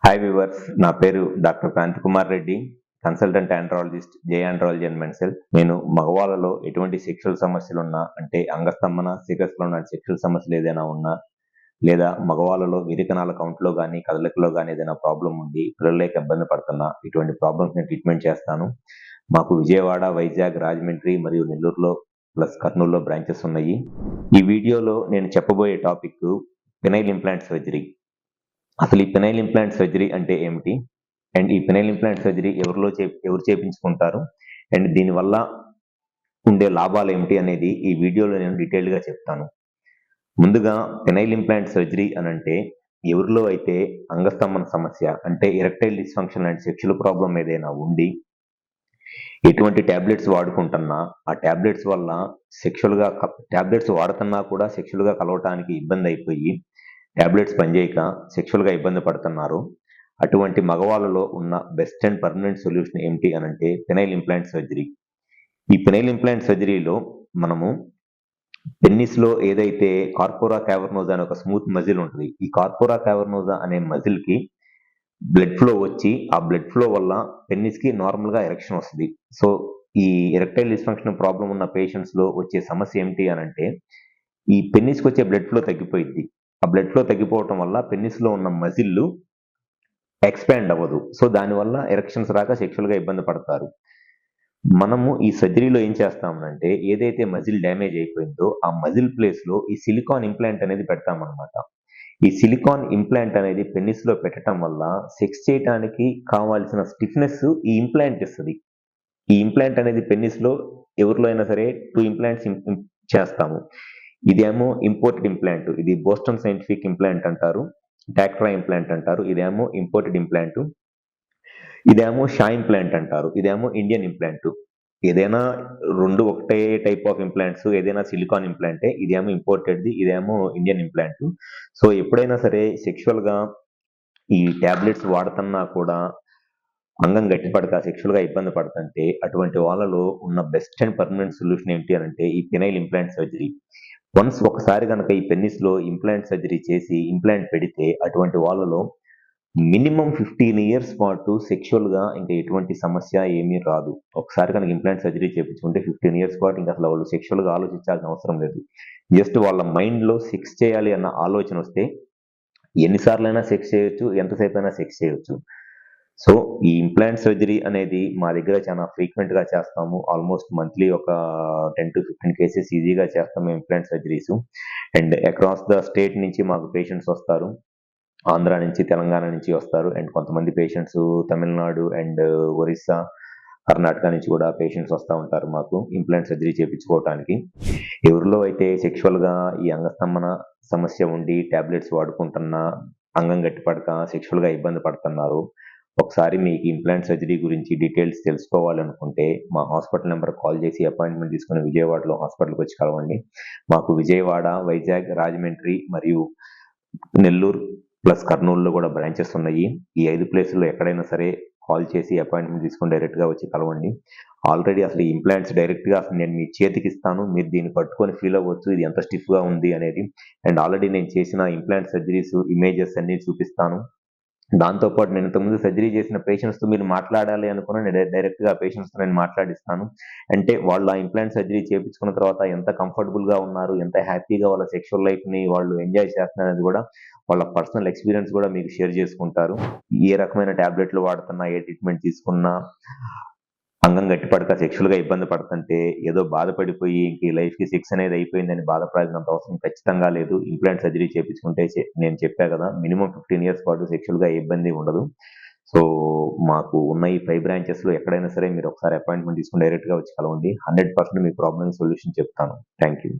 Hi viewers, నా పేరు doctor Kranthi Kumar Reddy, consultant andrologist, J andrology and మెన్సెల్. నేను మగవాళ్ళలో ఎటువంటి సెక్షువల్ సమస్యలు ఉన్నా, అంటే అంగస్తంభన, సిగస్లో లాంటి సెక్షువల్ సమస్యలు ఏదైనా ఉన్నా, లేదా మగవాళ్ళలో విరికణాల కౌంట్లో కానీ కదలికలో కానీ ఏదైనా ప్రాబ్లం ఉండి పిల్లలేక ఇబ్బంది పడుతున్నా, ఇటువంటి ప్రాబ్లమ్స్ నేను ట్రీట్మెంట్ చేస్తాను. మాకు విజయవాడ, వైజాగ్, రాజమండ్రి మరియు నెల్లూరులో ప్లస్ కర్నూలులో బ్రాంచెస్ ఉన్నాయి. ఈ వీడియోలో నేను చెప్పబోయే టాపిక్ పెనైల్ ఇంప్లాంట్ సర్జరీ. అసలు ఈ పెనైల్ ఇంప్లాంట్ సర్జరీ అంటే ఏమిటి, అండ్ ఈ పెనైల్ ఇంప్లాంట్ సర్జరీ ఎవరు చేపించుకుంటారు, అండ్ దీనివల్ల ఉండే లాభాలు ఏమిటి అనేది ఈ వీడియోలో నేను డీటెయిల్డ్గా చెప్తాను. ముందుగా పెనైల్ ఇంప్లాంట్ సర్జరీ అని అంటే ఎవరిలో అయితే అంగస్తంభన సమస్య అంటే erectile dysfunction and sexual problem ఏదైనా ఉండి ఎటువంటి ట్యాబ్లెట్స్ వాడుకుంటున్నా ఆ ట్యాబ్లెట్స్ వల్ల ట్యాబ్లెట్స్ వాడుతున్నా కూడా సెక్షువల్గా కలవటానికి ఇబ్బంది అయిపోయి ట్యాబ్లెట్స్ పనిచేయక సెక్షువల్గా ఇబ్బంది పడుతున్నారు. అటువంటి మగవాళ్ళలో ఉన్న బెస్ట్ అండ్ పర్మనెంట్ సొల్యూషన్ ఏమిటి అని అంటే పెనైల్ ఇంప్లాంట్ సర్జరీ. ఈ పెనైల్ ఇంప్లాంట్ సర్జరీలో మనము పెన్నిస్లో ఏదైతే కార్పోరా క్యావర్నోజా అనే ఒక స్మూత్ మజిల్ ఉంటుంది, ఈ కార్పోరా క్యావర్నోజా అనే మజిల్కి బ్లడ్ ఫ్లో వచ్చి ఆ బ్లడ్ ఫ్లో వల్ల పెన్నిస్కి నార్మల్గా ఎరెక్షన్ వస్తుంది. సో ఈ ఎరెక్టైల్ డిస్ఫంక్షన్ ప్రాబ్లం ఉన్న పేషెంట్స్లో వచ్చే సమస్య ఏమిటి అని అంటే ఈ పెన్నిస్కి వచ్చే బ్లడ్ ఫ్లో తగ్గిపోయింది. ఆ బ్లడ్ ఫ్లో తగ్గిపోవటం వల్ల పెన్నిస్లో ఉన్న మజిల్ ఎక్స్పాండ్ అవ్వదు. సో దానివల్ల ఎరెక్షన్స్ రాక సెక్షువల్గా ఇబ్బంది పడతారు. మనము ఈ సర్జరీలో ఏం చేస్తామంటే ఏదైతే మజిల్ డ్యామేజ్ అయిపోయిందో ఆ మజిల్ ప్లేస్లో ఈ సిలికాన్ ఇంప్లాంట్ అనేది పెడతామన్నమాట. ఈ సిలికాన్ ఇంప్లాంట్ అనేది పెన్నిస్లో పెట్టడం వల్ల సెక్స్ చేయడానికి కావాల్సిన స్టిఫ్నెస్ ఈ ఇంప్లాంట్ ఇస్తుంది. ఈ ఇంప్లాంట్ అనేది పెన్నిస్లో ఎవరిలో అయినా సరే 2 ఇంప్లాంట్స్ చేస్తాము. ఇదేమో ఇంపోర్టెడ్ ఇంప్లాంట్, ఇది బోస్టన్ సైంటిఫిక్ ఇంప్లాంట్ అంటారు, డాక్ట్రా ఇంప్లాంట్ అంటారు. ఇదేమో ఇంపోర్టెడ్ ఇంప్లాంట్. ఇదేమో షా ఇంప్లాంట్ అంటారు, ఇదేమో ఇండియన్ ఇంప్లాంట్. ఏదైనా 2 ఒకటే టైప్ ఆఫ్ ఇంప్లాంట్స్, ఏదైనా సిలికాన్ ఇంప్లాంటే. ఇదేమో ఇంపోర్టెడ్ది, ఇదేమో ఇండియన్ ఇంప్లాంట్. సో ఎప్పుడైనా సరే సెక్షువల్గా ఈ ట్యాబ్లెట్స్ వాడుతున్నా కూడా అంగం గట్టిపడక సెక్షువల్గా ఇబ్బంది పడుతుంటే అటువంటి వాళ్ళలో ఉన్న బెస్ట్ అండ్ పర్మనెంట్ సొల్యూషన్ ఏంటి అని అంటే ఈ పెనైల్ ఇంప్లాంట్ సర్జరీ. వన్స్ ఒకసారి కనుక ఈ పెన్నిస్లో ఇంప్లాంట్ సర్జరీ చేసి ఇంప్లాంట్ పెడితే అటువంటి వాళ్ళలో మినిమం 15 ఇయర్స్ పాటు సెక్షువల్గా ఇంకా ఎటువంటి సమస్య ఏమీ రాదు. ఒకసారి కనుక ఇంప్లాంట్ సర్జరీ చేయించుకుంటే 15 ఇయర్స్ పాటు ఇంకా అసలు వాళ్ళు సెక్షువల్గా ఆలోచించాల్సిన అవసరం లేదు. జస్ట్ వాళ్ళ మైండ్లో సెక్స్ చేయాలి అన్న ఆలోచన వస్తే ఎన్నిసార్లైనా సెక్స్ చేయొచ్చు, ఎంతసేపు అయినా సెక్స్ చేయొచ్చు. సో ఈ ఇంప్లాంట్ సర్జరీ అనేది మా దగ్గర చాలా ఫ్రీక్వెంట్గా చేస్తాము. ఆల్మోస్ట్ మంత్లీ ఒక 10 to 15 కేసెస్ ఈజీగా చేస్తాము implant surgeries. And across the state నుంచి మాకు పేషెంట్స్ వస్తారు. ఆంధ్ర నుంచి, తెలంగాణ నుంచి వస్తారు. అండ్ కొంతమంది పేషెంట్స్ తమిళనాడు అండ్ ఒరిస్సా, కర్ణాటక నుంచి కూడా పేషెంట్స్ వస్తూ ఉంటారు మాకు ఇంప్లాంట్ సర్జరీ చేయించుకోవటానికి. ఎవరిలో అయితే సెక్షువల్గా ఈ అంగస్తంభన సమస్య ఉండి ట్యాబ్లెట్స్ వాడుకుంటున్నా అంగం గట్టిపడక సెక్షువల్గా ఇబ్బంది పడుతున్నారు, ఒకసారి మీకు ఇంప్లాంట్ సర్జరీ గురించి డీటెయిల్స్ తెలుసుకోవాలనుకుంటే మా హాస్పిటల్ నెంబర్ కాల్ చేసి అపాయింట్మెంట్ తీసుకుని విజయవాడలో హాస్పిటల్కి వచ్చి కలవండి. మాకు విజయవాడ, వైజాగ్, రాజమండ్రి మరియు నెల్లూరు ప్లస్ కర్నూలులో కూడా బ్రాంచెస్ ఉన్నాయి. ఈ 5 ప్లేసుల్లో ఎక్కడైనా సరే కాల్ చేసి అపాయింట్మెంట్ తీసుకొని డైరెక్ట్గా వచ్చి కలవండి. ఆల్రెడీ అసలు ఈ ఇంప్లాంట్స్ డైరెక్ట్గా అసలు నేను మీ చేతికి ఇస్తాను, మీరు దీన్ని పట్టుకొని ఫీల్ అవ్వచ్చు ఇది ఎంత స్టిఫ్గా ఉంది అనేది. అండ్ ఆల్రెడీ నేను చేసిన ఇంప్లాంట్ సర్జరీస్ ఇమేజెస్ అన్ని చూపిస్తాను. దాంతోపాటు నేను ఇంతకుముందు సర్జరీ చేసిన పేషెంట్స్తో మీరు మాట్లాడాలి అనుకున్న నేను డైరెక్ట్గా పేషెంట్స్తో నేను మాట్లాడిస్తాను. అంటే వాళ్ళు ఆ ఇంప్లాంట్ సర్జరీ చేయించుకున్న తర్వాత ఎంత కంఫర్టబుల్గా ఉన్నారు, ఎంత హ్యాపీగా వాళ్ళ సెక్షువల్ లైఫ్ని వాళ్ళు ఎంజాయ్ చేస్తున్నారు అనేది కూడా వాళ్ళ పర్సనల్ ఎక్స్పీరియన్స్ కూడా మీకు షేర్ చేసుకుంటారు. ఏ రకమైన ట్యాబ్లెట్లు వాడుతున్నా, ఏ ట్రీట్మెంట్ తీసుకున్నా అంగం గట్టిపడక సెక్షువల్గా ఇబ్బంది పడుతుంటే ఏదో బాధపడిపోయి ఇంక ఈ లైఫ్కి సెక్స్ అనేది అయిపోయిందని బాధపడాల్సినంత అవసరం ఖచ్చితంగా లేదు. ఇంప్లాంట్ సర్జరీ చేయించుకుంటే నేను చెప్పా కదా మినిమం 15 ఇయర్స్ పాటు సెక్షువల్గా ఇబ్బంది ఉండదు. సో మాకు ఉన్న ఈ 5 బ్రాంచెస్లో ఎక్కడైనా సరే మీరు ఒకసారి అపాయింట్మెంట్ తీసుకుని డైరెక్ట్గా వచ్చి కలవండి. 100% మీ ప్రాబ్లమ్ సొల్యూషన్ చెప్తాను. Thank you.